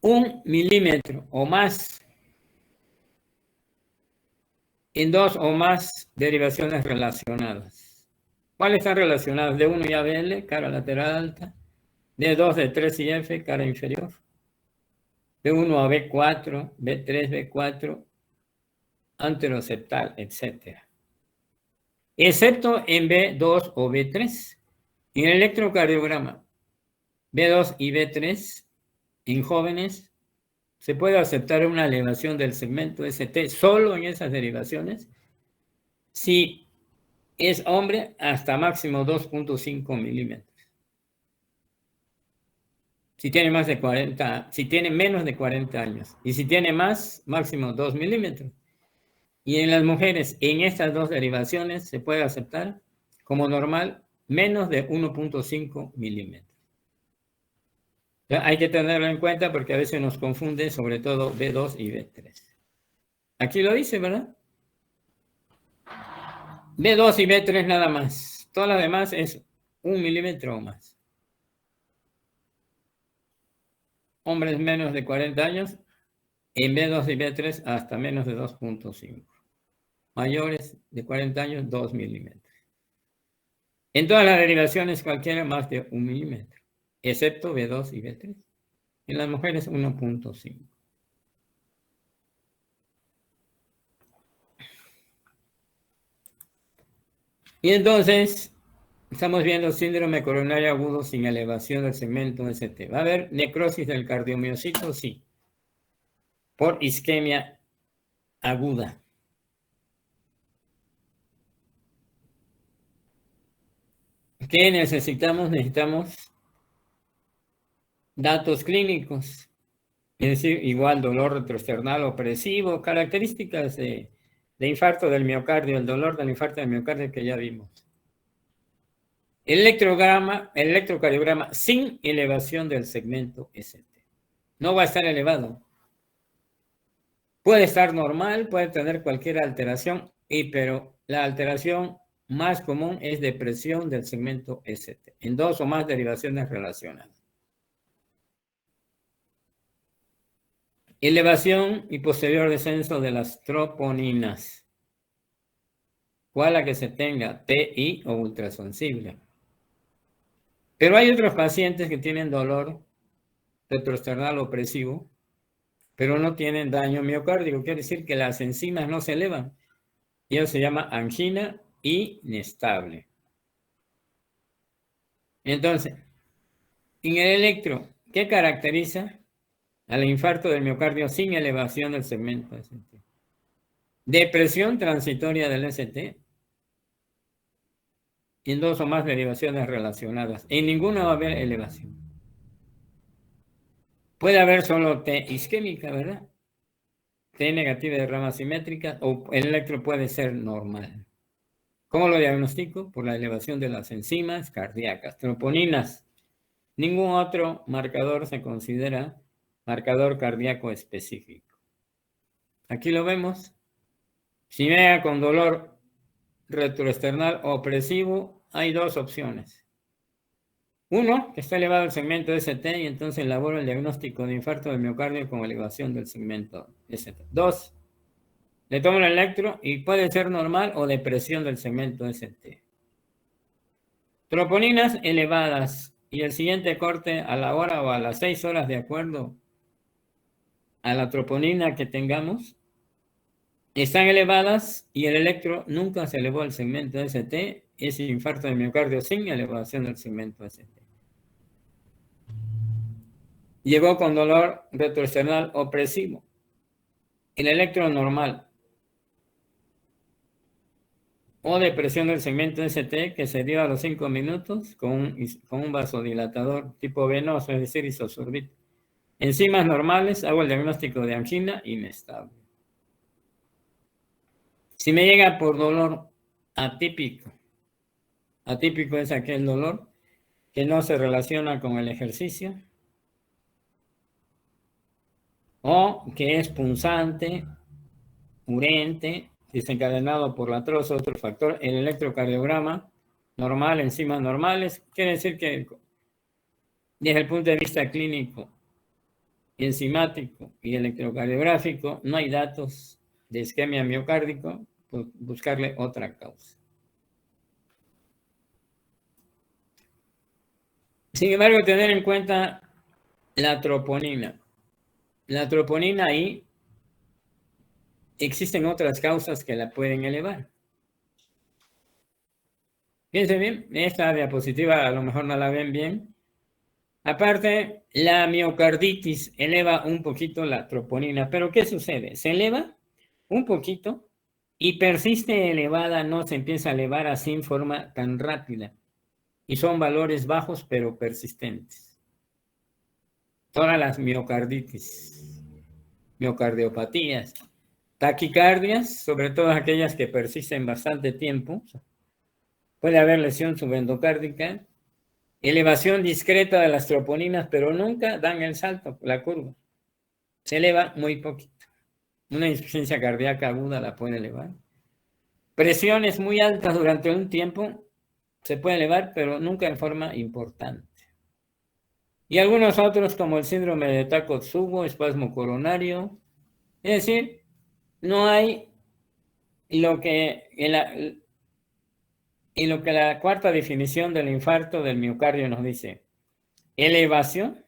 1 milímetro o más en 2 o más derivaciones relacionadas. ¿Cuáles están relacionadas? D1 y ABL, cara lateral alta. D2, D3 y F, cara inferior. B1 a B4, B3, B4, anteroseptal, etc. Excepto en B2 o B3. En el electrocardiograma, B2 y B3, en jóvenes, se puede aceptar una elevación del segmento ST solo en esas derivaciones. Si es hombre, hasta máximo 2.5 milímetros. Si tiene más de 40, si tiene menos de 40 años. Y si tiene más, máximo 2 milímetros. Y en las mujeres, en estas dos derivaciones, se puede aceptar como normal menos de 1.5 milímetros. Hay que tenerlo en cuenta porque a veces nos confunde, sobre todo B2 y B3. Aquí lo dice, ¿verdad? B2 y B3 nada más. Todo lo demás es 1 milímetro o más. Hombres menos de 40 años, en B2 y B3 hasta menos de 2.5. Mayores de 40 años, 2 milímetros. En todas las derivaciones, cualquiera más de 1 milímetro, excepto B2 y B3. En las mujeres, 1.5. Y entonces, estamos viendo síndrome coronario agudo sin elevación del segmento ST. ¿Va a haber necrosis del cardiomiocito? Sí. Por isquemia aguda. ¿Qué necesitamos? Necesitamos datos clínicos. Es decir, igual dolor retroesternal opresivo, características de infarto del miocardio, el dolor del infarto del miocardio que ya vimos. El electrocardiograma sin elevación del segmento ST. No va a estar elevado. Puede estar normal, puede tener cualquier alteración, pero la alteración más común es depresión del segmento ST, en 2 o más derivaciones relacionadas. Elevación y posterior descenso de las troponinas. ¿Cuál la que se tenga? TI o ultrasensible. Pero hay otros pacientes que tienen dolor retroesternal opresivo, pero no tienen daño miocárdico. Quiere decir que las enzimas no se elevan. Y eso se llama angina inestable. Entonces, en el electro, ¿qué caracteriza al infarto del miocardio sin elevación del segmento ST? Depresión transitoria del ST en 2 o más derivaciones relacionadas. En ninguna va a haber elevación. Puede haber solo T isquémica, ¿verdad? T negativa de rama simétrica o el electro puede ser normal. ¿Cómo lo diagnostico? Por la elevación de las enzimas cardíacas, troponinas. Ningún otro marcador se considera marcador cardíaco específico. Aquí lo vemos. Si me con dolor retroesternal opresivo, hay 2 opciones. Uno, que está elevado el segmento ST y entonces elaboro el diagnóstico de infarto del miocardio con elevación del segmento ST. 2, le tomo el electro y puede ser normal o depresión del segmento ST. Troponinas elevadas y el siguiente corte a la hora o a las 6 horas de acuerdo a la troponina que tengamos, están elevadas y el electro nunca se elevó al segmento ST, es infarto de miocardio sin elevación del segmento ST. Llegó con dolor retroesternal opresivo. El electro normal o depresión del segmento ST que se dio a los 5 minutos con un vasodilatador tipo venoso, es decir, isosorbito. Enzimas normales, hago el diagnóstico de angina inestable. Si me llega por dolor atípico, atípico es aquel dolor que no se relaciona con el ejercicio o que es punzante, urente, desencadenado por la troza, otro factor, el electrocardiograma normal, enzimas normales, quiere decir que desde el punto de vista clínico enzimático y electrocardiográfico, no hay datos de isquemia miocárdico, pues buscarle otra causa. Sin embargo, tener en cuenta la troponina. La troponina ahí existen otras causas que la pueden elevar. Fíjense bien, esta diapositiva a lo mejor no la ven bien. Aparte, la miocarditis eleva un poquito la troponina, pero ¿qué sucede? Se eleva un poquito y persiste elevada, no se empieza a elevar así en forma tan rápida. Y son valores bajos pero persistentes. Todas las miocarditis, miocardiopatías, taquicardias, sobre todo aquellas que persisten bastante tiempo, puede haber lesión subendocárdica, elevación discreta de las troponinas, pero nunca dan el salto, la curva. Se eleva muy poquito. Una insuficiencia cardíaca aguda la puede elevar. Presiones muy altas durante un tiempo se puede elevar, pero nunca en forma importante. Y algunos otros como el síndrome de Takotsubo, espasmo coronario. Es decir, no hay lo que la cuarta definición del infarto del miocardio nos dice. Elevación,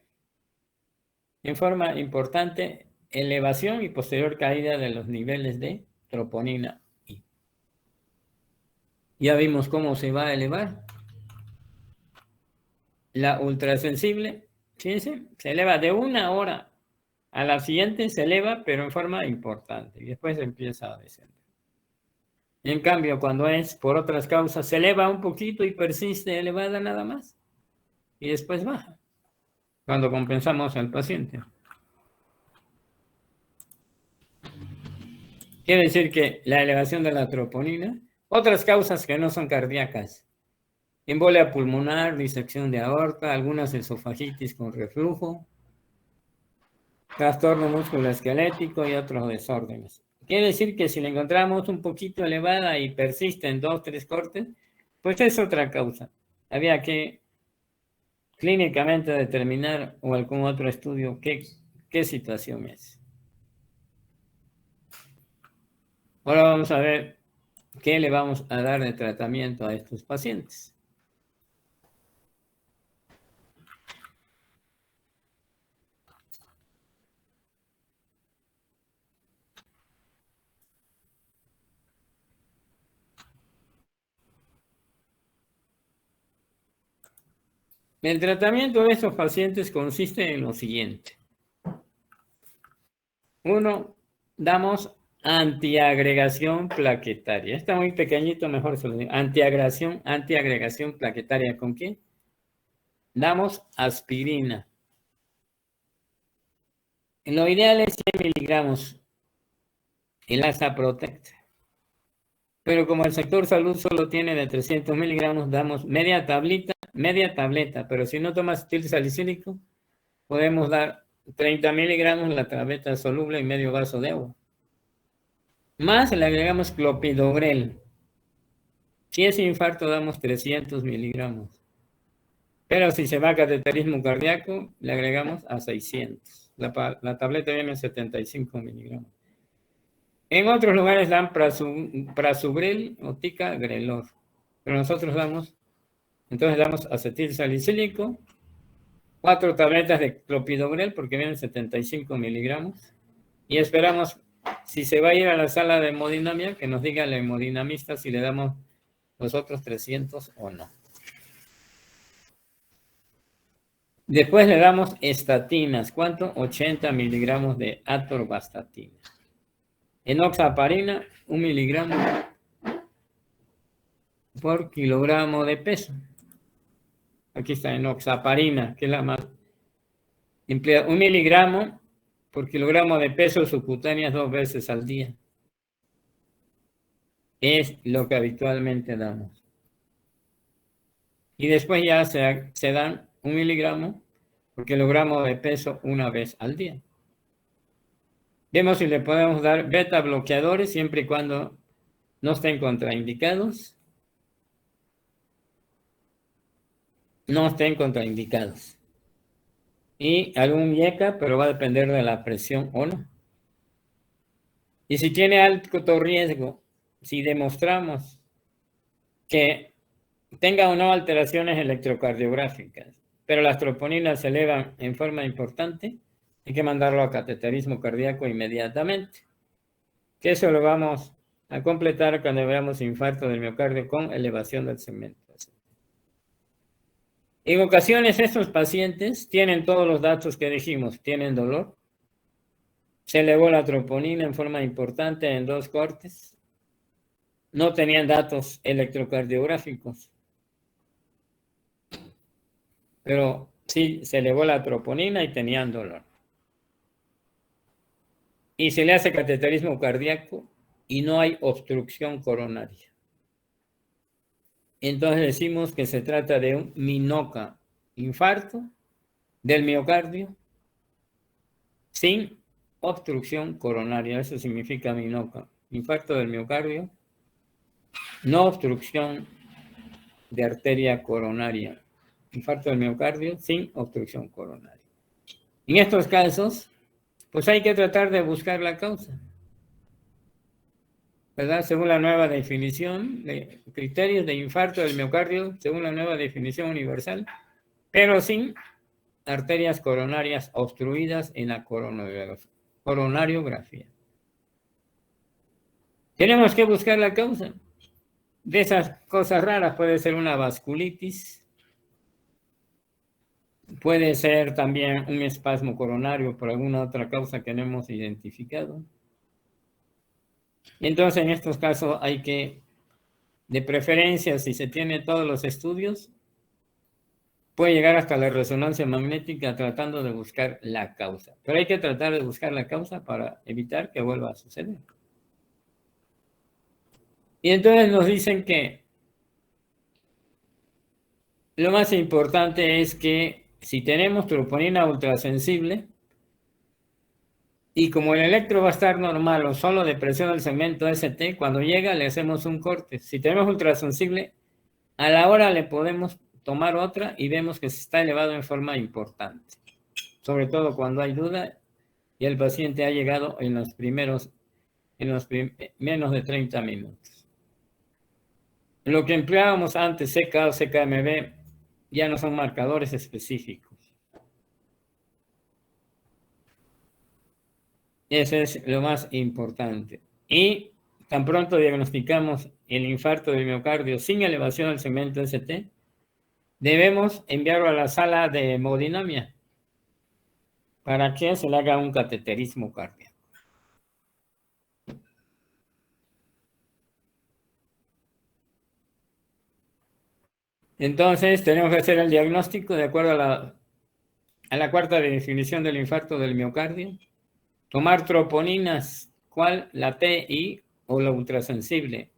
en forma importante, elevación y posterior caída de los niveles de troponina I. Ya vimos cómo se va a elevar. La ultrasensible, fíjense, se eleva de una hora a la siguiente, se eleva, pero en forma importante, y después empieza a descender. En cambio, cuando es por otras causas, se eleva un poquito y persiste elevada nada más, y después baja, cuando compensamos al paciente. Quiere decir que la elevación de la troponina, otras causas que no son cardíacas, embolia pulmonar, disección de aorta, algunas esofagitis con reflujo, trastorno musculoesquelético y otros desórdenes. Quiere decir que si la encontramos un poquito elevada y persiste en 2 o 3 cortes, pues es otra causa. Había que clínicamente determinar o algún otro estudio qué situación es. Ahora vamos a ver qué le vamos a dar de tratamiento a estos pacientes. El tratamiento de estos pacientes consiste en lo siguiente. 1, damos antiagregación plaquetaria. Está muy pequeñito, mejor se lo digo. Antiagregación plaquetaria. ¿Con qué? Damos aspirina. Lo ideal es 100 miligramos. El ASA Protect. Pero como el sector salud solo tiene de 300 miligramos, damos media tableta. Pero si no tomas etil salicílico, podemos dar 30 miligramos la tableta soluble y medio vaso de agua. Más le agregamos clopidogrel. Si es infarto, damos 300 miligramos. Pero si se va a cateterismo cardíaco, le agregamos a 600. La tableta viene en 75 miligramos. En otros lugares dan prasugrel o ticagrelor. Pero nosotros damos acetil salicílico, 4 tabletas de clopidogrel porque vienen 75 miligramos. Y esperamos, si se va a ir a la sala de hemodinamia, que nos diga el hemodinamista si le damos los otros 300 o no. Después le damos estatinas. ¿Cuánto? 80 miligramos de atorvastatina. Enoxaparina, 1 miligramo por kilogramo de peso. Aquí está enoxaparina, que es la más empleada. 1 miligramo por kilogramo de peso subcutánea 2 veces al día. Es lo que habitualmente damos. Y después ya se dan 1 miligramo por kilogramo de peso 1 vez al día. Vemos si le podemos dar beta bloqueadores siempre y cuando no estén contraindicados. No estén contraindicados. y algún IECA, pero va a depender de la presión o no. Y si tiene alto riesgo, si demostramos que tenga o no alteraciones electrocardiográficas, pero las troponinas se elevan en forma importante, hay que mandarlo a cateterismo cardíaco inmediatamente. Que eso lo vamos a completar cuando veamos infarto del miocardio con elevación del segmento. En ocasiones estos pacientes tienen todos los datos que dijimos, tienen dolor, se elevó la troponina en forma importante en 2 cortes, no tenían datos electrocardiográficos, pero sí se elevó la troponina y tenían dolor. Y se le hace cateterismo cardíaco y no hay obstrucción coronaria. Entonces decimos que se trata de un MINOCA, infarto del miocardio sin obstrucción coronaria. Eso significa MINOCA, infarto del miocardio, no obstrucción de arteria coronaria. Infarto del miocardio sin obstrucción coronaria. En estos casos, pues hay que tratar de buscar la causa, ¿verdad? Según la nueva definición de criterios de infarto del miocardio, según la nueva definición universal, pero sin arterias coronarias obstruidas en la coronariografía. Tenemos que buscar la causa de esas cosas raras. Puede ser una vasculitis, puede ser también un espasmo coronario por alguna otra causa que no hemos identificado. Entonces, en estos casos hay que, de preferencia, si se tiene todos los estudios, puede llegar hasta la resonancia magnética tratando de buscar la causa. Pero hay que tratar de buscar la causa para evitar que vuelva a suceder. Y entonces nos dicen que lo más importante es que si tenemos troponina ultrasensible, y como el electro va a estar normal o solo de presión del segmento ST, cuando llega le hacemos un corte. Si tenemos ultrasensible, a la hora le podemos tomar otra y vemos que se está elevado en forma importante. Sobre todo cuando hay duda y el paciente ha llegado en los menos de 30 minutos. Lo que empleábamos antes, CK o CKMB, ya no son marcadores específicos. Eso es lo más importante. Y tan pronto diagnosticamos el infarto del miocardio sin elevación del segmento ST, debemos enviarlo a la sala de hemodinamia para que se le haga un cateterismo cardíaco. Entonces, tenemos que hacer el diagnóstico de acuerdo a la cuarta definición del infarto del miocardio. Tomar troponinas, ¿cuál? La TI o la ultrasensible.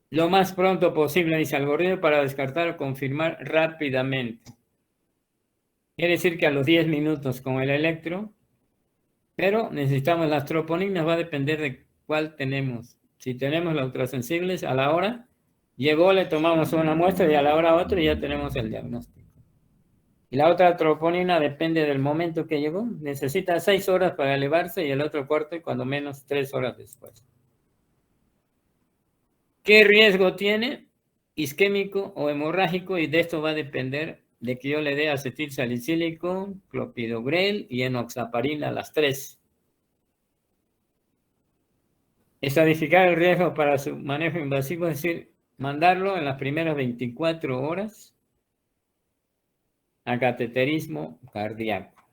Lo más pronto posible, dice algoritmo, para descartar o confirmar rápidamente. Quiere decir que a los 10 minutos con el electro, pero necesitamos las troponinas, va a depender de cuál tenemos. Si tenemos las ultrasensibles, a la hora, llegó, le tomamos una muestra y a la hora otra ya tenemos el diagnóstico. Y la otra troponina depende del momento que llegó. Necesita 6 horas para elevarse y el otro corte cuando menos 3 horas después. ¿Qué riesgo tiene? Isquémico o hemorrágico, y de esto va a depender de que yo le dé acetil salicílico, clopidogrel y enoxaparina, las 3. Estadificar el riesgo para su manejo invasivo, es decir, mandarlo en las primeras 24 horas a cateterismo cardíaco.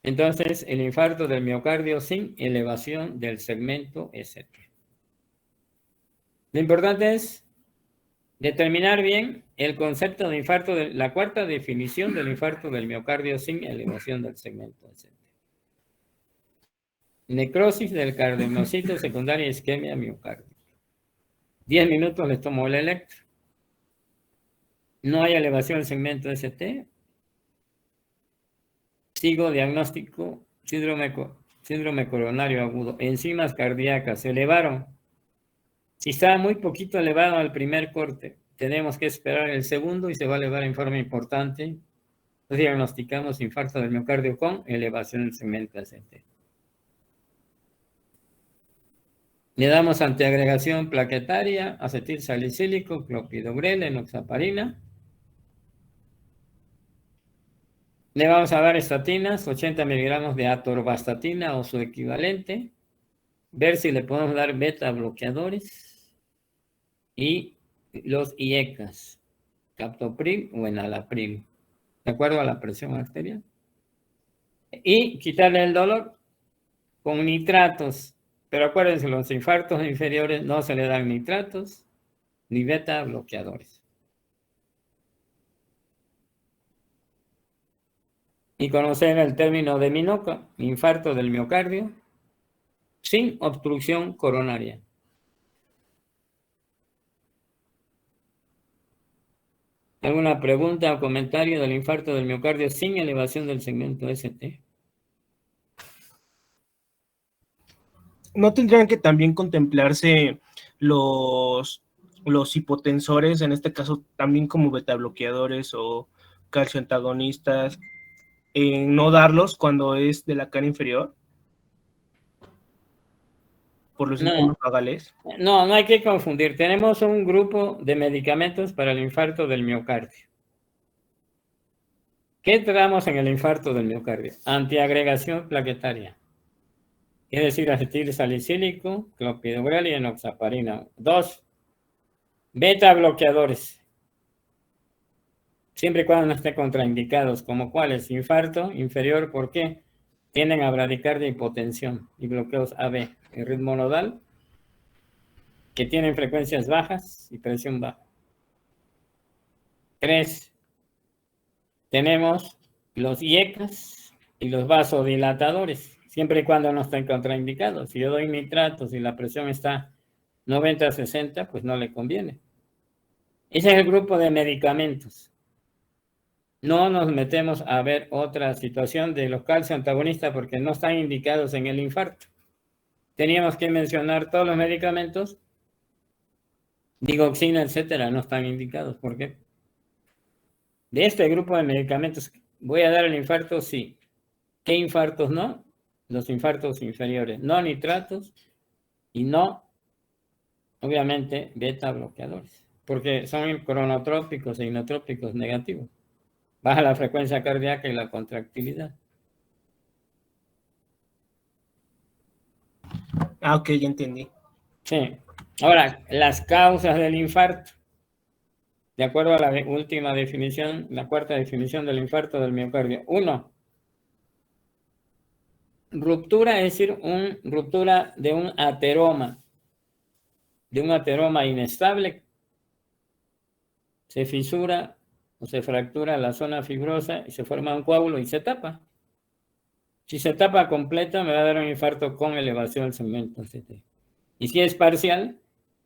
Entonces, el infarto del miocardio sin elevación del segmento ST. Lo importante es determinar bien el concepto de infarto, la cuarta definición del infarto del miocardio sin elevación del segmento ST. Necrosis del cardiomocito secundaria, isquemia miocárdica. 10 minutos les tomo el electro. No hay elevación del segmento ST. Sigo diagnóstico, síndrome coronario agudo. Enzimas cardíacas se elevaron. Si estaba muy poquito elevado al primer corte, tenemos que esperar el segundo y se va a elevar en forma importante. Entonces diagnosticamos infarto del miocardio con elevación del segmento ACT. Le damos antiagregación plaquetaria, acetil salicílico, clopidogrel, enoxaparina. Le vamos a dar estatinas, 80 miligramos de atorvastatina o su equivalente. Ver si le podemos dar beta bloqueadores. Y los IECAS, captopril o enalapril, de acuerdo a la presión arterial. Y quitarle el dolor con nitratos. Pero acuérdense, los infartos inferiores no se le dan nitratos ni beta bloqueadores. Y conocer el término de MINOCA, infarto del miocardio, sin obstrucción coronaria. ¿Alguna pregunta o comentario del infarto del miocardio sin elevación del segmento ST? ¿No tendrían que también contemplarse los hipotensores, en este caso también como betabloqueadores o calcioantagonistas, no darlos cuando es de la cara inferior? Por los síntomas vagales. No hay que confundir. Tenemos un grupo de medicamentos para el infarto del miocardio. ¿Qué damos en el infarto del miocardio? Antiagregación plaquetaria. Es decir, acetil salicílico, clopidogrel y enoxaparina. 2. Beta bloqueadores. Siempre y cuando no estén contraindicados, como cuáles, infarto inferior, ¿por qué? Tienden a bradicardia y hipotensión y bloqueos AB, el ritmo nodal, que tienen frecuencias bajas y presión baja. 3. Tenemos los IECAS y los vasodilatadores, siempre y cuando no estén contraindicados. Si yo doy nitratos y la presión está 90-60, pues no le conviene. Ese es el grupo de medicamentos. No nos metemos a ver otra situación de los calcioantagonistas porque no están indicados en el infarto. Teníamos que mencionar todos los medicamentos, digoxina, etcétera, no están indicados. ¿Por qué? De este grupo de medicamentos, ¿voy a dar el infarto? Sí. ¿Qué infartos no? Los infartos inferiores. No nitratos y no, obviamente, beta bloqueadores. Porque son cronotrópicos e inotrópicos negativos. Baja la frecuencia cardíaca y la contractilidad. Ok, ya entendí. Sí. Ahora, las causas del infarto. De acuerdo a la última definición, la cuarta definición del infarto del miocardio. 1. Ruptura, es decir, ruptura de un ateroma inestable. Se fisura o se fractura la zona fibrosa y se forma un coágulo y se tapa. Si se tapa completa, me va a dar un infarto con elevación del segmento ST. Y si es parcial,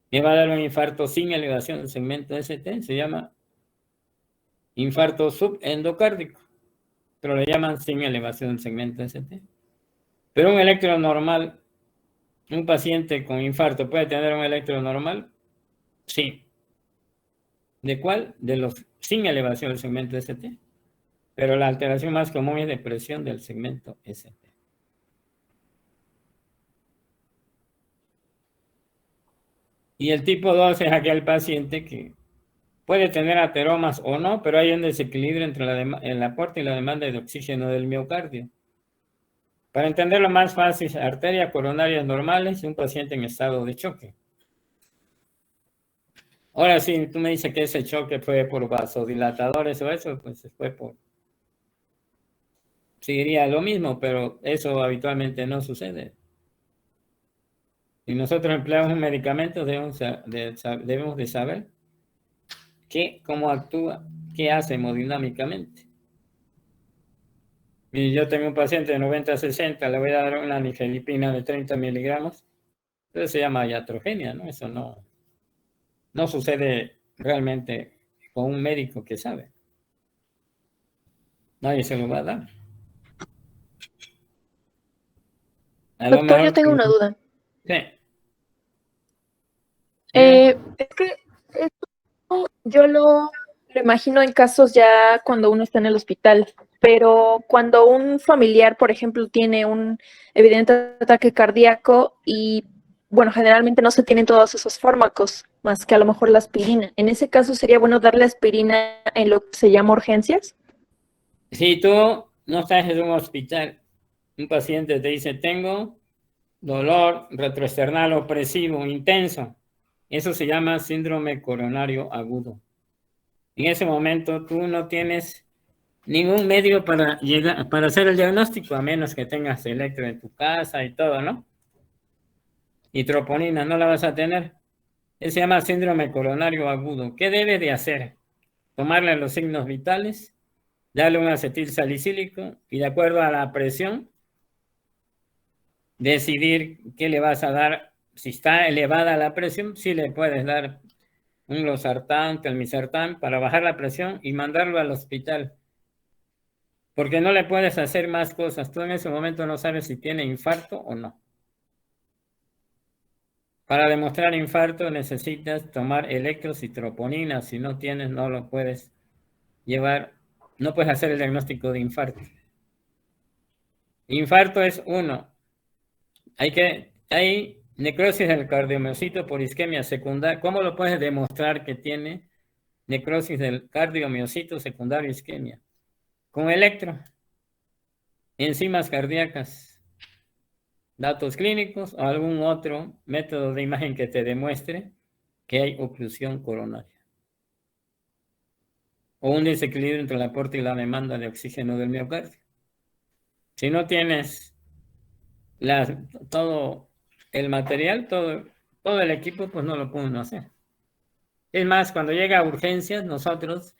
me va a dar un infarto sin elevación del segmento ST. Se llama infarto subendocárdico, pero le llaman sin elevación del segmento ST. Pero un electro normal, un paciente con infarto, ¿puede tener un electro normal? Sí. ¿De cuál? De los sin elevación del segmento ST. Pero la alteración más común es depresión del segmento ST. Y el tipo 2 es aquel paciente que puede tener ateromas o no, pero hay un desequilibrio entre el aporte y la demanda de oxígeno del miocardio. Para entenderlo más fácil, arterias coronarias normales y un paciente en estado de choque. Ahora sí, tú me dices que ese choque fue por vasodilatadores o eso, pues fue por... Sí, diría lo mismo, pero eso habitualmente no sucede. Si nosotros empleamos un medicamento, debemos de saber cómo actúa, qué hace hemodinámicamente. Y yo tengo un paciente de 90-60, le voy a dar una nifedipina de 30 miligramos, entonces se llama iatrogenia, ¿no? Eso no sucede realmente con un médico que sabe. Nadie se lo va a dar. Doctor, yo tengo una duda. Sí. Es que esto Yo lo imagino en casos ya cuando uno está en el hospital, pero cuando un familiar, por ejemplo, tiene un evidente ataque cardíaco y, bueno, generalmente no se tienen todos esos fármacos, más que a lo mejor la aspirina. En ese caso sería bueno darle aspirina en lo que se llama urgencias. Si tú no estás en un hospital, un paciente te dice, tengo dolor retroesternal opresivo intenso, eso se llama síndrome coronario agudo. En ese momento tú no tienes ningún medio para hacer el diagnóstico, a menos que tengas electro en tu casa y todo, ¿no? Y troponina no la vas a tener. Eso se llama síndrome coronario agudo. ¿Qué debe de hacer? Tomarle los signos vitales, darle un acetil salicílico y de acuerdo a la presión, decidir qué le vas a dar. Si está elevada la presión, sí le puedes dar un losartán, telmisartán para bajar la presión y mandarlo al hospital. Porque no le puedes hacer más cosas. Tú en ese momento no sabes si tiene infarto o no. Para demostrar infarto necesitas tomar electrocitroponina. Si no tienes, no lo puedes llevar. No puedes hacer el diagnóstico de infarto. Infarto es uno. Hay necrosis del cardiomiocito por isquemia secundaria. ¿Cómo lo puedes demostrar que tiene necrosis del cardiomiocito secundario isquemia? Con electro. Enzimas cardíacas, datos clínicos o algún otro método de imagen que te demuestre que hay oclusión coronaria o un desequilibrio entre el aporte y la demanda de oxígeno del miocardio. Si no tienes todo el material, todo el equipo, pues no lo pueden hacer. Es más, cuando llega a urgencias, nosotros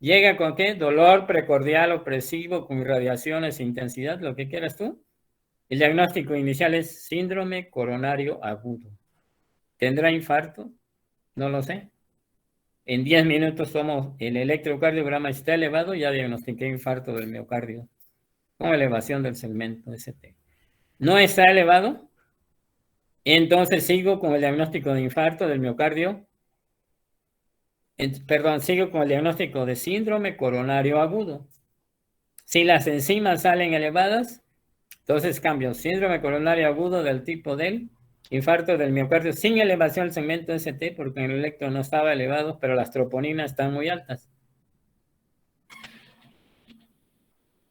llega con qué? Dolor precordial opresivo con irradiaciones, intensidad, lo que quieras tú. El diagnóstico inicial es síndrome coronario agudo. ¿Tendrá infarto? No lo sé. En 10 minutos tomo el electrocardiograma, está elevado, ya diagnostiqué infarto del miocardio con elevación del segmento ST. ¿No está elevado? Entonces sigo con el diagnóstico de infarto del miocardio. Sigo con el diagnóstico de síndrome coronario agudo. Si las enzimas salen elevadas, entonces cambio síndrome coronario agudo del tipo del infarto del miocardio sin elevación del segmento ST, porque el electro no estaba elevado, pero las troponinas están muy altas.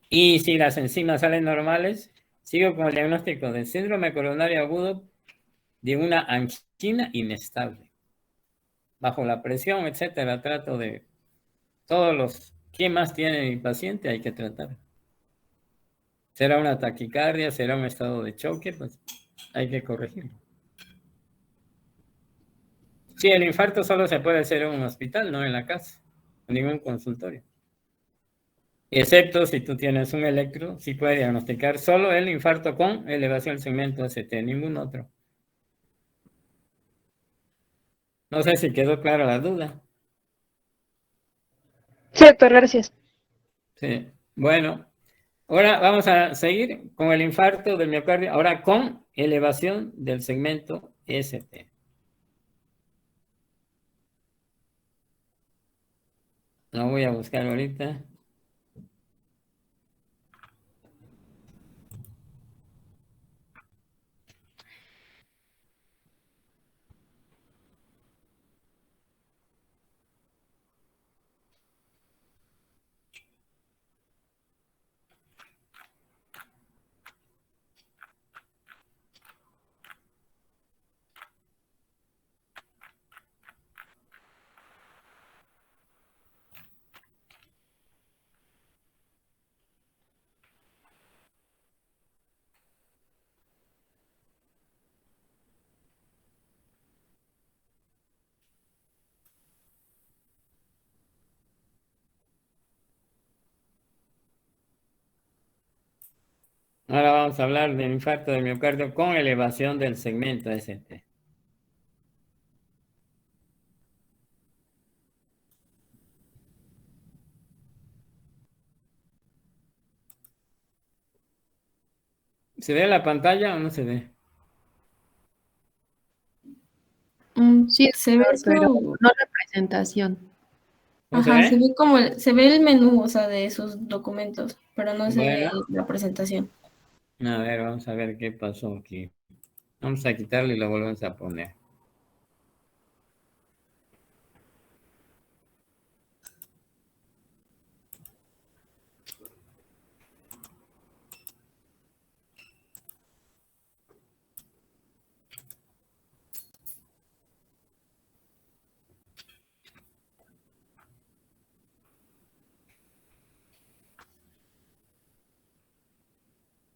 Y si las enzimas salen normales, sigo con el diagnóstico de síndrome coronario agudo de una angina inestable. Bajo la presión, etcétera, trato de todos los... ¿Qué más tiene mi paciente? Hay que tratar. ¿Será una taquicardia? ¿Será un estado de choque? Pues hay que corregirlo. Sí, el infarto solo se puede hacer en un hospital, no en la casa, en ningún consultorio. Excepto si tú tienes un electro, sí puede diagnosticar solo el infarto con elevación del segmento ST, ningún otro. No sé si quedó clara la duda. Sí, doctor, gracias. Sí, bueno. Ahora vamos a seguir con el infarto del miocardio, ahora con elevación del segmento ST. Lo voy a buscar ahorita. Ahora vamos a hablar del infarto del miocardio con elevación del segmento ST. ¿Se ve la pantalla o no se ve? Sí, se ve Pero su no la presentación. ¿No se Ajá, ve? se ve el menú, o sea, de sus documentos, pero no se ve Bueno. la presentación. A ver, vamos a ver qué pasó aquí. Vamos a quitarlo y lo volvemos a poner.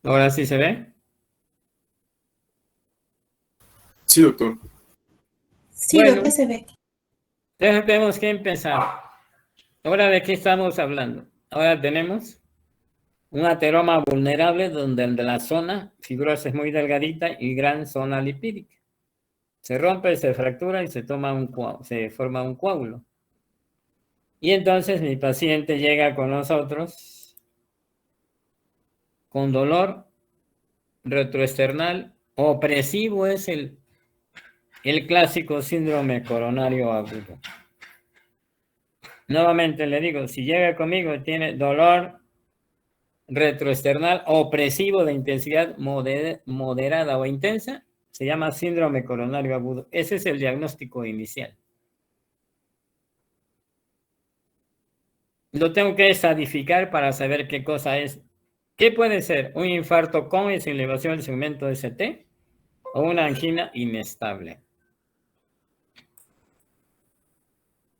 ¿Ahora sí se ve? Sí, doctor. Sí, Bueno. doctor, se ve. Entonces tenemos que empezar. ¿Ahora de qué estamos hablando? Ahora tenemos un ateroma vulnerable donde el de la zona fibrosa es muy delgadita y gran zona lipídica. Se rompe, se fractura y se forma un coágulo. Y entonces mi paciente llega con nosotros con dolor retroesternal opresivo, es el clásico síndrome coronario agudo. Nuevamente le digo, si llega conmigo y tiene dolor retroesternal opresivo de intensidad moderada o intensa, se llama síndrome coronario agudo. Ese es el diagnóstico inicial. Lo tengo que estadificar para saber qué cosa es. ¿Qué puede ser? ¿Un infarto con y sin elevación del segmento ST? ¿O una angina inestable?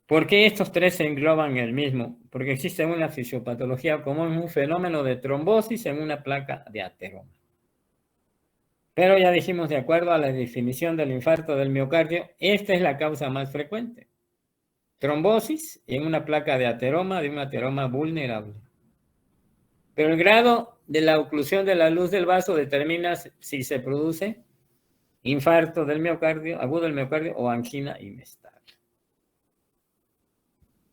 ¿Por qué estos tres se engloban en el mismo? Porque existe una fisiopatología común, un fenómeno de trombosis en una placa de ateroma. Pero ya dijimos, de acuerdo a la definición del infarto del miocardio, esta es la causa más frecuente. Trombosis en una placa de un ateroma vulnerable. Pero el grado de la oclusión de la luz del vaso determina si se produce infarto del miocardio, agudo del miocardio o angina inestable.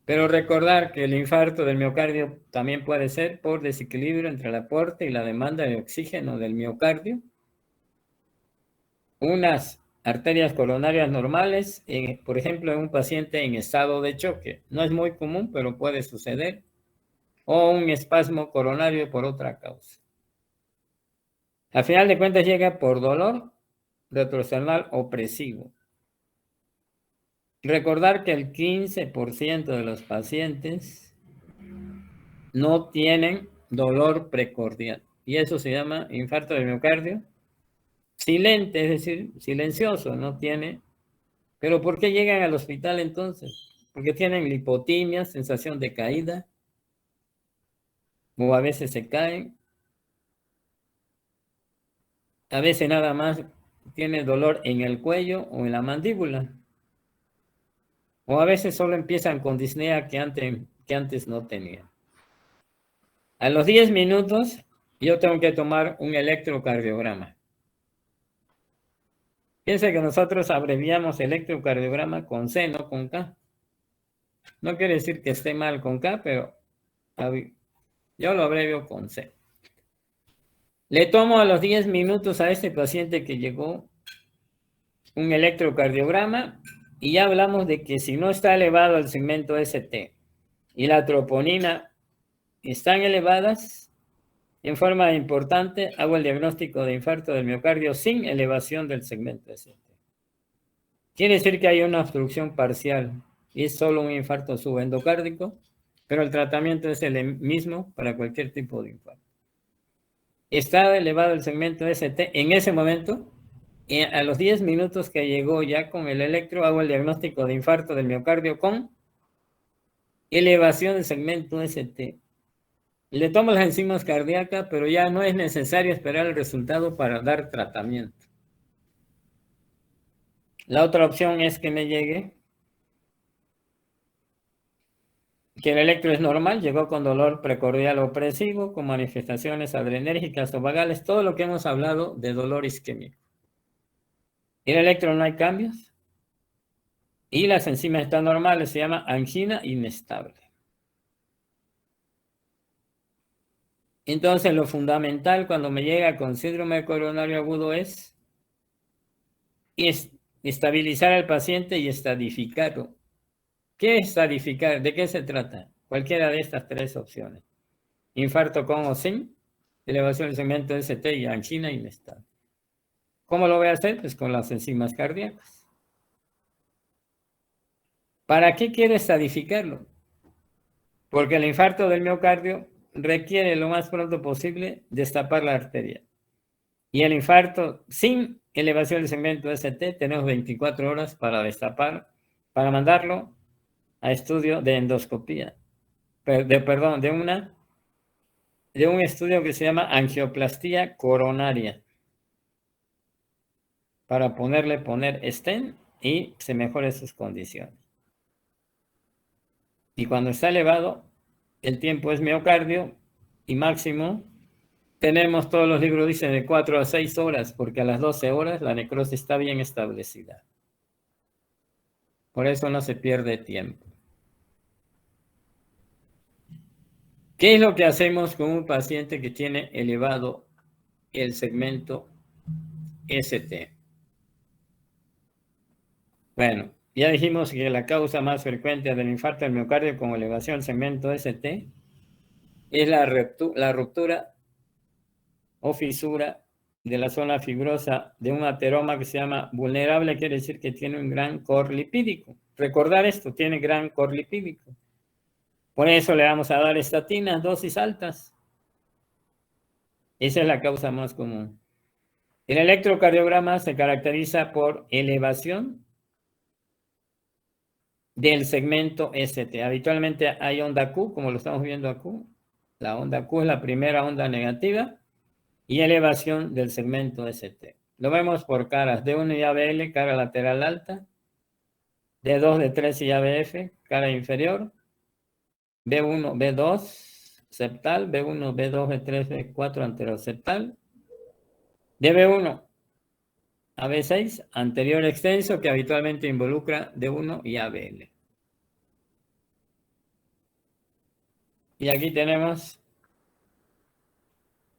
Pero recordar que el infarto del miocardio también puede ser por desequilibrio entre el aporte y la demanda de oxígeno del miocardio. Unas arterias coronarias normales, por ejemplo, en un paciente en estado de choque. No es muy común, pero puede suceder. O un espasmo coronario por otra causa. Al final de cuentas llega por dolor retroesternal opresivo. Recordar que el 15% de los pacientes no tienen dolor precordial. Y eso se llama infarto de miocardio silente, es decir, silencioso, no tiene. ¿Pero por qué llegan al hospital entonces? Porque tienen lipotimia, sensación de caída, o a veces se caen. A veces nada más tiene dolor en el cuello o en la mandíbula. O a veces solo empiezan con disnea que antes no tenían. A los 10 minutos yo tengo que tomar un electrocardiograma. Piensa que nosotros abreviamos electrocardiograma con C, no con K. No quiere decir que esté mal con K, pero yo lo abrevio con C. Le tomo a los 10 minutos a este paciente que llegó un electrocardiograma y ya hablamos de que si no está elevado el segmento ST y la troponina están elevadas, en forma importante hago el diagnóstico de infarto del miocardio sin elevación del segmento ST. Quiere decir que hay una obstrucción parcial y es solo un infarto subendocárdico, pero el tratamiento es el mismo para cualquier tipo de infarto. Está elevado el segmento ST en ese momento. Y a los 10 minutos que llegó ya con el electro, hago el diagnóstico de infarto del miocardio con elevación del segmento ST. Le tomo las enzimas cardíacas, pero ya no es necesario esperar el resultado para dar tratamiento. La otra opción es que me llegue que el electro es normal, llegó con dolor precordial opresivo, con manifestaciones adrenérgicas o vagales, todo lo que hemos hablado de dolor isquémico. El electro no hay cambios y las enzimas están normales, se llama angina inestable. Entonces lo fundamental cuando me llega con síndrome coronario agudo es estabilizar al paciente y estadificarlo. ¿Qué es estadificar? ¿De qué se trata? Cualquiera de estas tres opciones. Infarto con o sin, elevación del segmento ST y angina y inestable. ¿Cómo lo voy a hacer? Pues con las enzimas cardíacas. ¿Para qué quiero estadificarlo? Porque el infarto del miocardio requiere lo más pronto posible destapar la arteria. Y el infarto sin elevación del segmento ST tenemos 24 horas para destapar, para mandarlo a estudio de endoscopía. De un estudio que se llama angioplastía coronaria. Para poner stent y se mejore sus condiciones. Y cuando está elevado, el tiempo es miocardio y máximo. Tenemos, todos los libros dicen, de 4 a 6 horas, porque a las 12 horas la necrosis está bien establecida. Por eso no se pierde tiempo. ¿Qué es lo que hacemos con un paciente que tiene elevado el segmento ST? Bueno, ya dijimos que la causa más frecuente del infarto del miocardio con elevación del segmento ST es la ruptura o fisura de la zona fibrosa de un ateroma que se llama vulnerable, quiere decir que tiene un gran core lipídico. Recordar esto, tiene gran core lipídico. Por eso le vamos a dar estatinas, dosis altas. Esa es la causa más común. El electrocardiograma se caracteriza por elevación del segmento ST. Habitualmente hay onda Q, como lo estamos viendo aquí. La onda Q es la primera onda negativa y elevación del segmento ST. Lo vemos por caras D1 y ABL, cara lateral alta, D2, D3 y ABF, cara inferior, B1, B2, septal, B1, B2, B3, B4, anteroseptal, DB1, AB6, anterior extenso, que habitualmente involucra D1 y ABL. Y aquí tenemos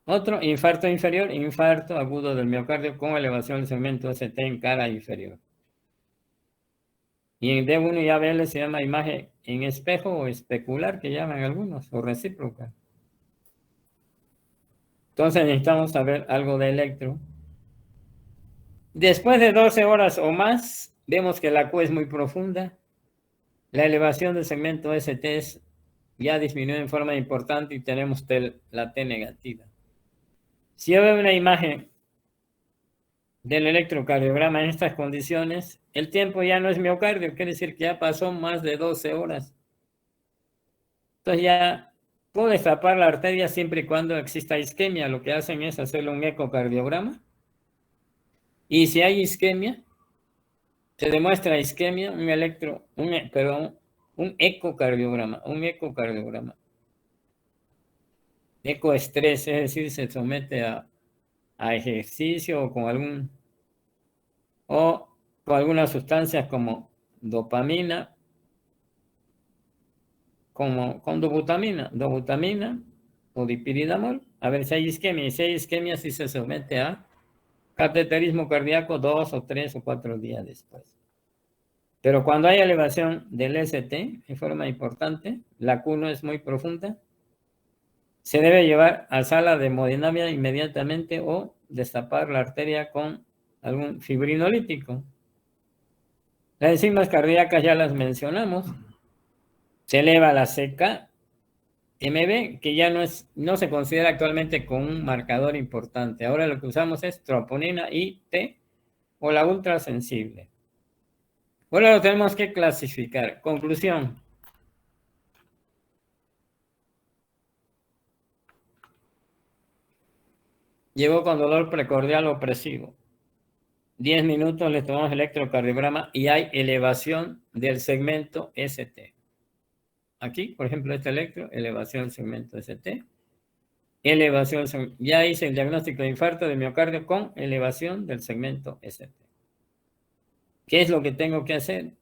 otro infarto inferior, infarto agudo del miocardio con elevación del segmento ST en cara inferior. Y en D1 y ABL se llama imagen en espejo o especular, que llaman algunos, o recíproca. Entonces necesitamos saber algo de electro. Después de 12 horas o más, vemos que la Q es muy profunda. La elevación del segmento ST ya disminuye en forma importante y tenemos la T negativa. Si yo veo una imagen del electrocardiograma en estas condiciones, el tiempo ya no es miocardio, quiere decir que ya pasó más de 12 horas. Entonces ya puedo destapar la arteria siempre y cuando exista isquemia. Lo que hacen es hacerle un ecocardiograma. Y si hay isquemia, se demuestra isquemia, un ecocardiograma. Ecoestrés, es decir, se somete a ejercicio o con algunas sustancias como dopamina, con dobutamina o dipiridamol, a ver si hay isquemia. Y si hay isquemia, si se somete a cateterismo cardíaco 2 o 3 o 4 días después. Pero cuando hay elevación del ST en forma importante, la Q no es muy profunda, se debe llevar a sala de hemodinamia inmediatamente o destapar la arteria con algún fibrinolítico. Las enzimas cardíacas ya las mencionamos. Se eleva la CK-MB, que ya no se considera actualmente como un marcador importante. Ahora lo que usamos es troponina y T o la ultrasensible. Ahora lo tenemos que clasificar. Conclusión. Llegó con dolor precordial opresivo. 10 minutos le tomamos electrocardiograma y hay elevación del segmento ST. Aquí, por ejemplo, este elevación del segmento ST. Ya hice el diagnóstico de infarto de miocardio con elevación del segmento ST. ¿Qué es lo que tengo que hacer?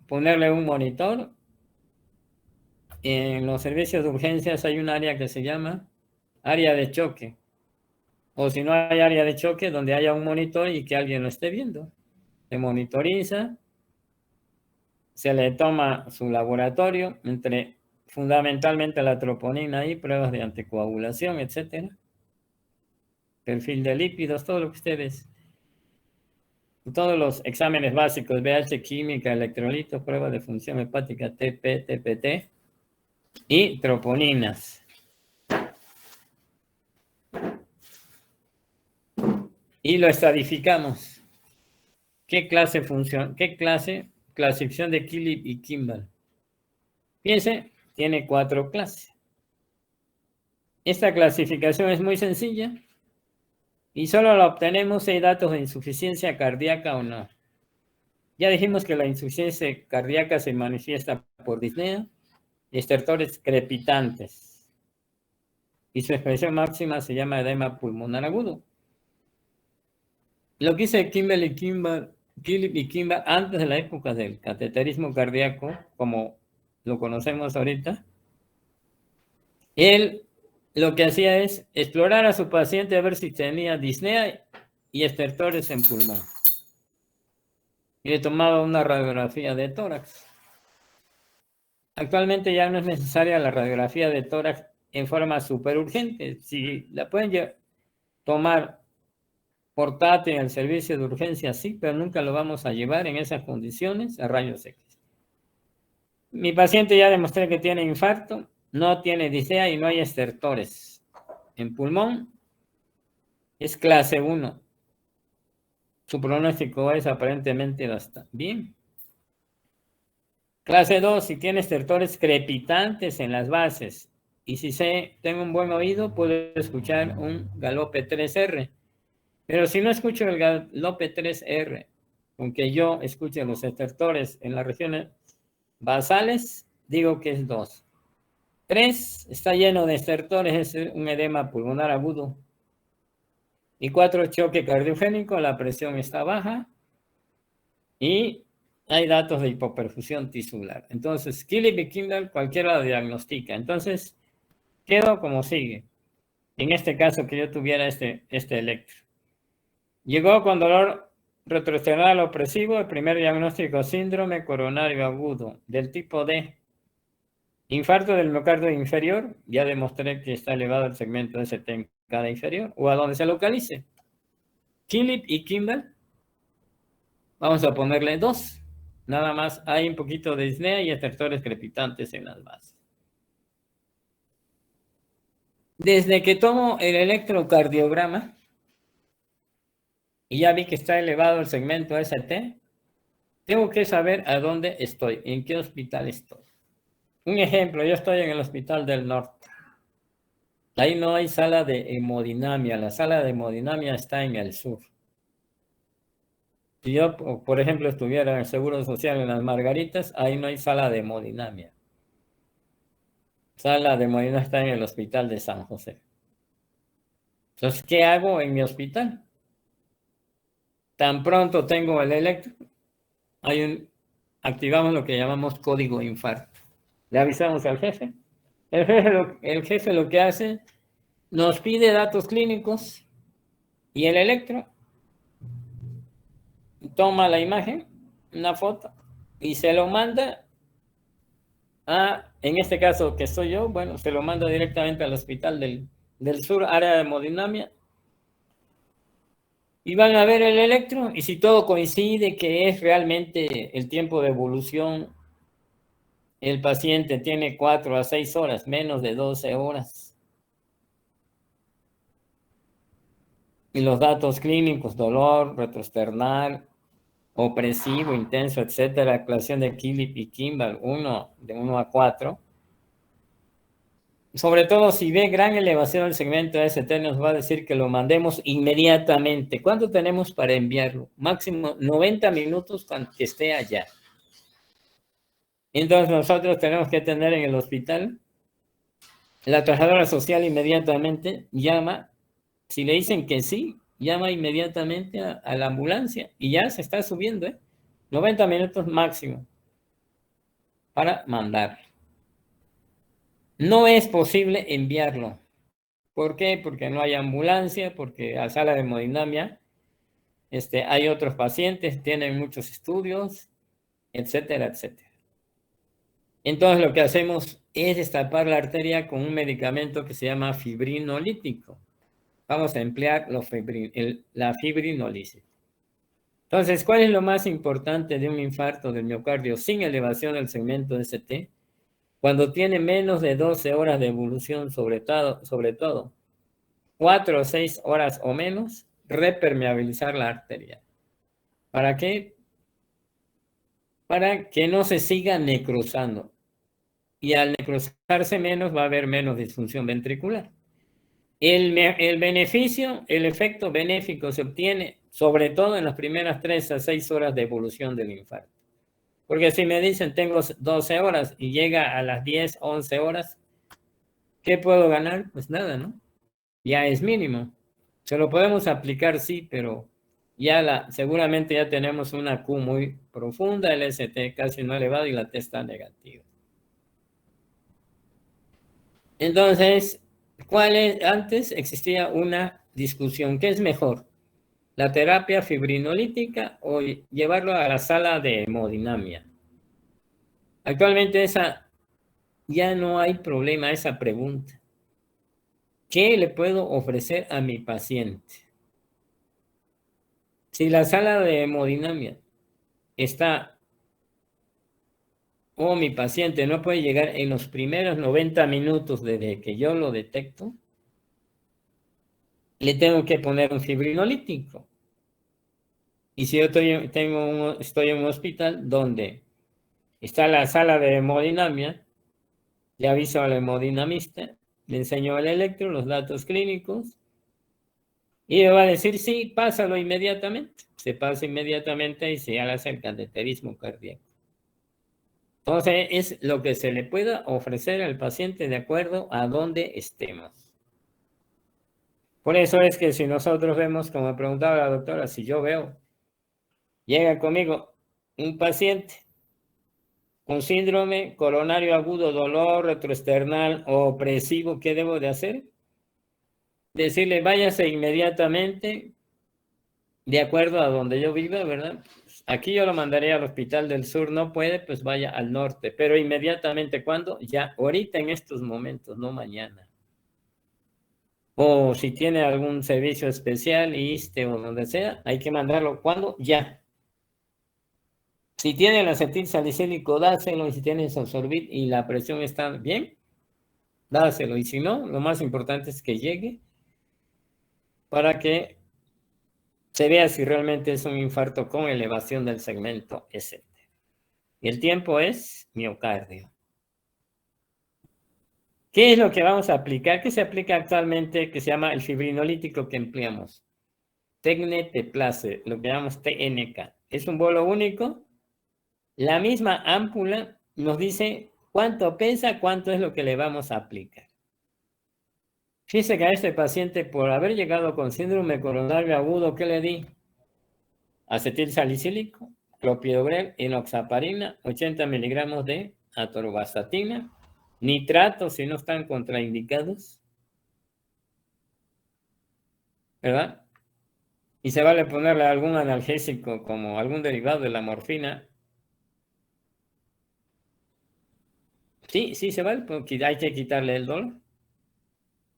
Ponerle un monitor. En los servicios de urgencias hay un área que se llama área de choque. O si no hay área de choque, donde haya un monitor y que alguien lo esté viendo. Se monitoriza se le toma su laboratorio, fundamentalmente la troponina y pruebas de anticoagulación, etcétera. Perfil de lípidos, todo lo que ustedes, todos los exámenes básicos, VH, química, electrolitos, pruebas de función hepática, TP, TPT y troponinas. Y lo estadificamos. ¿Qué clase función? ¿Qué clase? Clasificación de Killip y Kimball. Fíjense, tiene 4 clases. Esta clasificación es muy sencilla y solo la obtenemos si hay datos de insuficiencia cardíaca o no. Ya dijimos que la insuficiencia cardíaca se manifiesta por disnea y estertores crepitantes. Y su expresión máxima se llama edema pulmonar agudo. Lo que hice Killip y Kimball antes de la época del cateterismo cardíaco, como lo conocemos ahorita, él lo que hacía es explorar a su paciente a ver si tenía disnea y estertores en pulmón. Y le tomaba una radiografía de tórax. Actualmente ya no es necesaria la radiografía de tórax en forma súper urgente. Si la pueden tomar portátil en el servicio de urgencia, sí, pero nunca lo vamos a llevar en esas condiciones a rayos X. Mi paciente ya demostré que tiene infarto, no tiene disnea y no hay estertores en pulmón. Es clase 1. Su pronóstico es aparentemente bastante bien. Clase 2, si tiene estertores crepitantes en las bases y si tengo un buen oído, puedo escuchar un galope 3R. Pero si no escucho el galope 3R, aunque yo escuche los estertores en las regiones basales, digo que es 2. 3, está lleno de estertores, es un edema pulmonar agudo. Y 4, choque cardiogénico, la presión está baja y hay datos de hipoperfusión tisular. Entonces, Killip y Kimball cualquiera lo diagnostica. Entonces, quedo como sigue. En este caso que yo tuviera este electro. Llegó con dolor retroesternal opresivo, el primer diagnóstico síndrome coronario agudo del tipo D. Infarto del miocardio inferior, ya demostré que está elevado el segmento ST en cada inferior, o a donde se localice. Killip y Kimball, vamos a ponerle 2. Nada más hay un poquito de disnea y estertores crepitantes en las bases. Desde que tomo el electrocardiograma y ya vi que está elevado el segmento ST, tengo que saber a dónde estoy, en qué hospital estoy. Un ejemplo, yo estoy en el Hospital del Norte. Ahí no hay sala de hemodinamia, la sala de hemodinamia está en el sur. Si yo, por ejemplo, estuviera en el Seguro Social en Las Margaritas, ahí no hay sala de hemodinamia. Sala de hemodinamia está en el Hospital de San José. Entonces, ¿qué hago en mi hospital? Tan pronto tengo el electro, activamos lo que llamamos código infarto. Le avisamos al jefe. El jefe lo que hace, nos pide datos clínicos y el electro toma la imagen, una foto, y se lo manda en este caso que soy yo, bueno, se lo manda directamente al Hospital del Sur, área de hemodinamia, y van a ver el electro, y si todo coincide que es realmente el tiempo de evolución, el paciente tiene 4 a 6 horas, menos de 12 horas. Y los datos clínicos, dolor, retroesternal, opresivo, intenso, etcétera, actuación de Killip y Kimball, de 1 a 4. Sobre todo si ve gran elevación del segmento ST, nos va a decir que lo mandemos inmediatamente. ¿Cuánto tenemos para enviarlo? Máximo 90 minutos cuando esté allá. Entonces nosotros tenemos que tener en el hospital, la trabajadora social inmediatamente llama, si le dicen que sí, llama inmediatamente a la ambulancia y ya se está subiendo, 90 minutos máximo para mandarlo. No es posible enviarlo. ¿Por qué? Porque no hay ambulancia, porque a sala de hemodinamia hay otros pacientes, tienen muchos estudios, etcétera, etcétera. Entonces lo que hacemos es destapar la arteria con un medicamento que se llama fibrinolítico. Vamos a emplear la fibrinolisis. Entonces, ¿cuál es lo más importante de un infarto del miocardio sin elevación del segmento ST? Cuando tiene menos de 12 horas de evolución, sobre todo 4 o 6 horas o menos, repermeabilizar la arteria. ¿Para qué? Para que no se siga necrosando. Y al necrosarse menos va a haber menos disfunción ventricular. El beneficio, el efecto benéfico se obtiene sobre todo en las primeras 3 a 6 horas de evolución del infarto. Porque si me dicen tengo 12 horas y llega a las 10, 11 horas, ¿qué puedo ganar? Pues nada, ¿no? Ya es mínimo. Se lo podemos aplicar, sí, pero ya seguramente ya tenemos una Q muy profunda, el ST casi no elevado y la T está negativa. Entonces, antes existía una discusión, ¿qué es mejor? ¿La terapia fibrinolítica o llevarlo a la sala de hemodinamia? Actualmente ya no hay problema esa pregunta. ¿Qué le puedo ofrecer a mi paciente? Si la sala de hemodinamia está, o mi paciente no puede llegar en los primeros 90 minutos desde que yo lo detecto, le tengo que poner un fibrinolítico. Y si yo estoy en un hospital donde está la sala de hemodinamia, le aviso al hemodinamista, le enseño el electro, los datos clínicos, y me va a decir, sí, pásalo inmediatamente. Se pasa inmediatamente y se hace el cateterismo cardíaco. Entonces, es lo que se le pueda ofrecer al paciente de acuerdo a donde estemos. Por eso es que si nosotros vemos, como me preguntaba la doctora, si yo veo, llega conmigo un paciente con síndrome coronario agudo, dolor retroesternal o opresivo, ¿qué debo de hacer? Decirle, váyase inmediatamente de acuerdo a donde yo viva, ¿verdad? Aquí yo lo mandaría al Hospital del Sur, no puede, pues vaya al norte, pero inmediatamente, ¿cuándo? Ya, ahorita en estos momentos, no mañana. O si tiene algún servicio especial, ISSSTE o donde sea, hay que mandarlo, ¿cuándo? Ya. Si tiene el acetil salicílico, dáselo, y si tiene Solsorbit y la presión está bien, dáselo, y si no, lo más importante es que llegue para que se vea si realmente es un infarto con elevación del segmento ST. Y el tiempo es miocardio. ¿Qué es lo que vamos a aplicar? ¿Qué se aplica actualmente que se llama el fibrinolítico que empleamos? Tecneteplase, lo que llamamos TNK. Es un bolo único. La misma ámpula nos dice cuánto pesa, cuánto es lo que le vamos a aplicar. Fíjese que a este paciente, por haber llegado con síndrome coronario agudo, ¿qué le di? Acetil salicílico, clopidogrel, enoxaparina, 80 miligramos de atorvastatina, nitratos si no están contraindicados, ¿verdad? Y se vale ponerle algún analgésico como algún derivado de la morfina. Sí, sí se vale, porque hay que quitarle el dolor.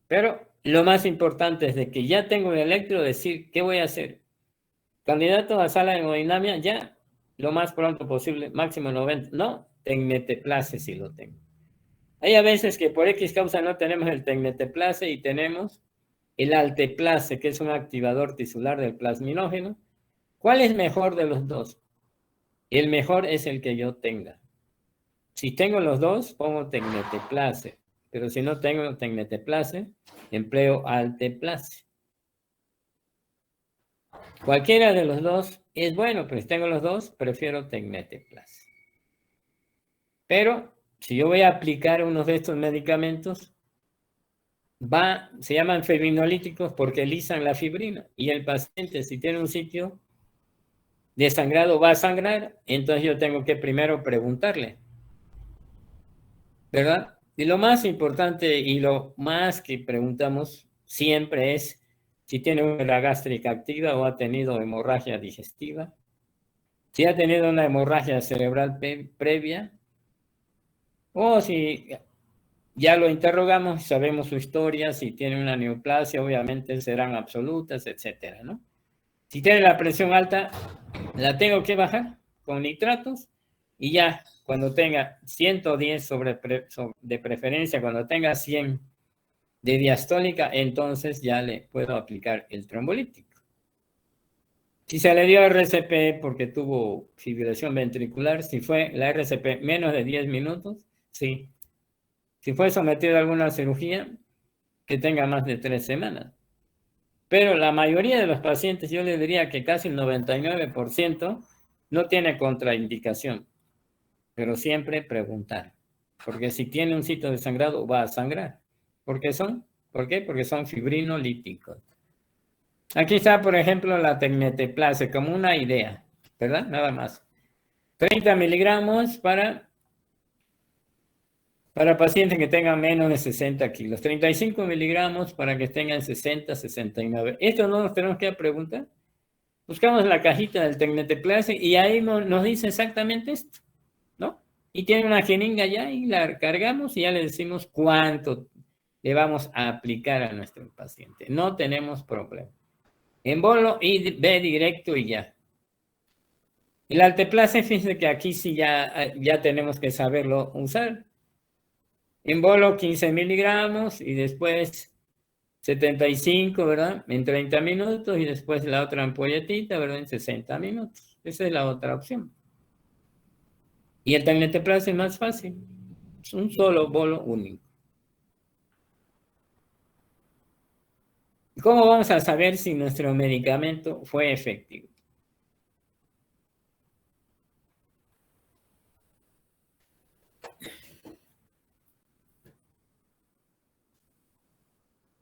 Pero lo más importante es de que ya tengo el electro, decir, ¿qué voy a hacer? Candidato a sala de hemodinamia, ya, lo más pronto posible, máximo 90. No, tecneteplase si lo tengo. Hay a veces que por X causa no tenemos el tecneteplase y tenemos el alteplase, que es un activador tisular del plasminógeno. ¿Cuál es mejor de los dos? El mejor es el que yo tenga. Si tengo los dos, pongo tecneteplase. Pero si no tengo tecneteplase, empleo alteplase. Cualquiera de los dos es bueno, pero si tengo los dos, prefiero tecneteplase. Pero si yo voy a aplicar uno de estos medicamentos, se llaman fibrinolíticos porque lisan la fibrina. Y el paciente, si tiene un sitio de sangrado, va a sangrar. Entonces yo tengo que primero preguntarle, ¿verdad? Y lo más importante y lo más que preguntamos siempre es si tiene una gástrica activa o ha tenido hemorragia digestiva. Si ha tenido una hemorragia cerebral previa, O si ya lo interrogamos, sabemos su historia, si tiene una neoplasia, obviamente serán absolutas, etcétera, ¿no? Si tiene la presión alta, la tengo que bajar con nitratos y ya cuando tenga 110 de preferencia, cuando tenga 100 de diastólica, entonces ya le puedo aplicar el trombolítico. Si se le dio RCP porque tuvo fibrilación ventricular, si fue la RCP menos de 10 minutos, sí. Si fue sometido a alguna cirugía, que tenga más de 3 semanas. Pero la mayoría de los pacientes, yo le diría que casi el 99%, no tiene contraindicación. Pero siempre preguntar. Porque si tiene un sitio de sangrado, va a sangrar. ¿Por qué? Porque son fibrinolíticos. Aquí está, por ejemplo, la tecmeteplasia, como una idea, ¿verdad? Nada más. 30 miligramos para pacientes que tengan menos de 60 kilos. 35 miligramos para que tengan 60, 69. Esto no nos tenemos que preguntar. Buscamos la cajita del tecmeteplasia y ahí nos dice exactamente esto, ¿no? Y tiene una jeringa ya y la cargamos y ya le decimos cuánto le vamos a aplicar a nuestro paciente. No tenemos problema. Embolo y ve directo y ya. El alteplase, fíjense que aquí sí ya tenemos que saberlo usar. Embolo 15 miligramos y después 75, ¿verdad? En 30 minutos y después la otra ampolletita, ¿verdad? En 60 minutos. Esa es la otra opción. Y el tecmeteplase es más fácil. Es un solo bolo único. ¿Cómo vamos a saber si nuestro medicamento fue efectivo?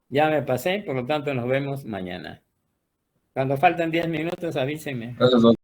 Ya me pasé, por lo tanto nos vemos mañana. Cuando faltan 10 minutos, avísenme. Gracias, doctor.